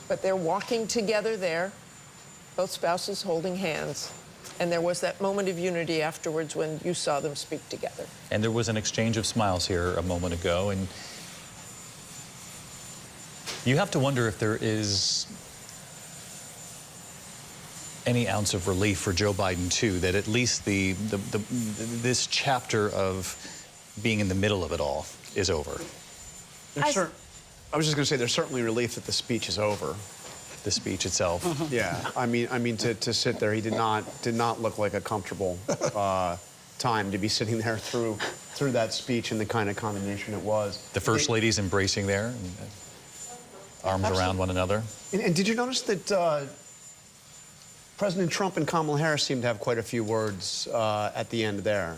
But they're walking together there, both spouses holding hands. And there was that moment of unity afterwards when you saw them speak together. And there was an exchange of smiles here a moment ago. And you have to wonder if there is any ounce of relief for Joe Biden, too, that at least this chapter of being in the middle of it all is over. I was just going to say there's certainly relief that the speech is over. The speech itself. Yeah, I mean to sit there, he did not look like a comfortable time to be sitting there through that speech and the kind of condemnation it was. The First Lady's embracing there, and arms around one another. And did you notice that President Trump and Kamala Harris seemed to have quite a few words at the end there?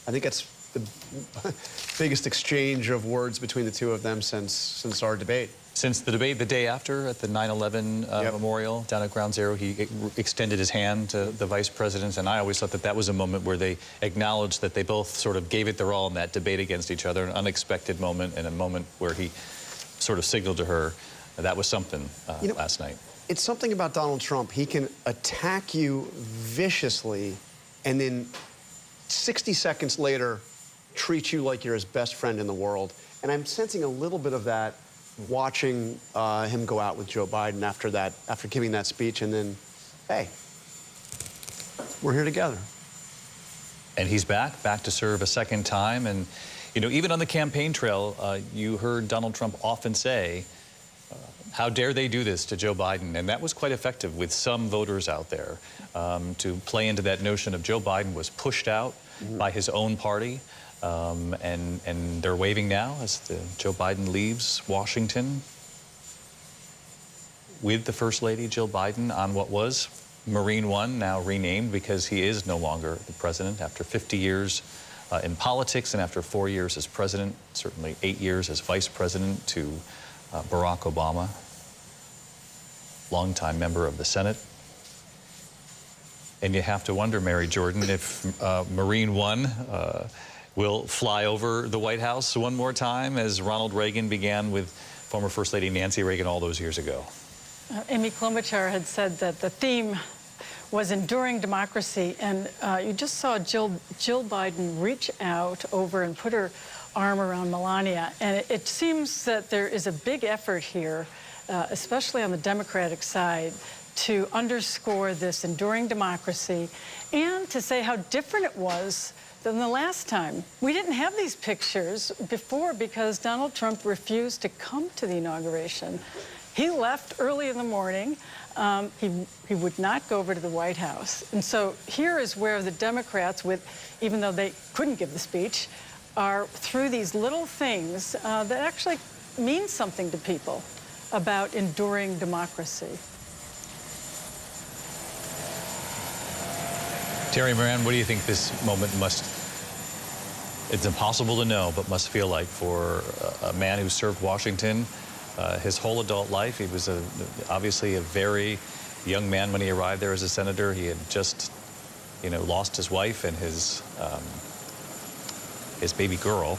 I think that's the biggest exchange of words between the two of them since our debate. Since the debate the day after at the 9/11 memorial down at Ground Zero, he extended his hand to the vice president, and I always thought that that was a moment where they acknowledged that they both sort of gave it their all in that debate against each other, an unexpected moment and a moment where he sort of signaled to her that was something last night. It's something about Donald Trump. He can attack you viciously and then 60 seconds later treat you like you're his best friend in the world. And I'm sensing a little bit of that watching him go out with Joe Biden after giving that speech, and then, hey, we're here together. And he's back to serve a second time. And, you know, even on the campaign trail, you heard Donald Trump often say, how dare they do this to Joe Biden? And that was quite effective with some voters out there to play into that notion of Joe Biden was pushed out by his own party. And they're waving now as Joe Biden leaves Washington with the First Lady, Jill Biden, on what was Marine One, now renamed because he is no longer the president after 50 years in politics and after 4 years as president, certainly 8 years as vice president to Barack Obama, longtime member of the Senate. And you have to wonder, Mary Jordan, if Marine One will fly over the White House one more time, as Ronald Reagan began with former First Lady Nancy Reagan all those years ago. Amy Klobuchar had said that the theme was enduring democracy, and you just saw Jill Biden reach out over and put her arm around Melania, and it seems that there is a big effort here, especially on the Democratic side, to underscore this enduring democracy and to say how different it was than the last time. We didn't have these pictures before because Donald Trump refused to come to the inauguration. He left early in the morning. He would not go over to the White House. And so here is where the Democrats, even though they couldn't give the speech, are through these little things that actually mean something to people about enduring democracy. Terry Moran, what do you think this moment it's impossible to know, but must feel like for a man who served Washington his whole adult life? He was obviously a very young man when he arrived there as a senator. He had just, lost his wife and his baby girl.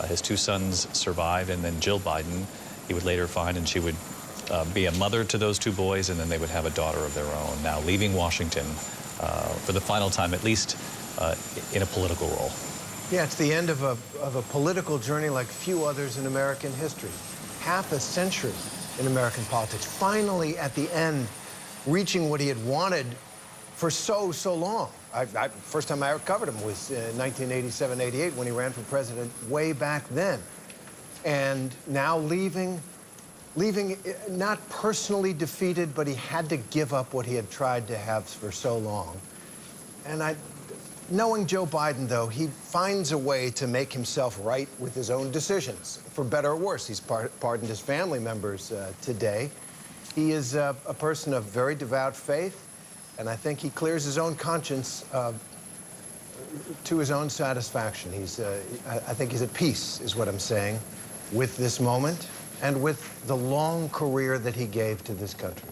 His two sons survived, and then Jill Biden, he would later find, and she would be a mother to those two boys, and then they would have a daughter of their own. Now leaving Washington for the final time, at least in a political role. Yeah, it's the end of a political journey like few others in American history. Half a century in American politics. Finally, at the end, reaching what he had wanted for so long. First time I ever covered him was in 1987-88 when he ran for president way back then. And now leaving not personally defeated, but he had to give up what he had tried to have for so long. And knowing Joe Biden, though, he finds a way to make himself right with his own decisions, for better or worse. He's pardoned his family members today. He is a person of very devout faith, and I think he clears his own conscience to his own satisfaction. I think he's at peace, is what I'm saying, with this moment and with the long career that he gave to this country.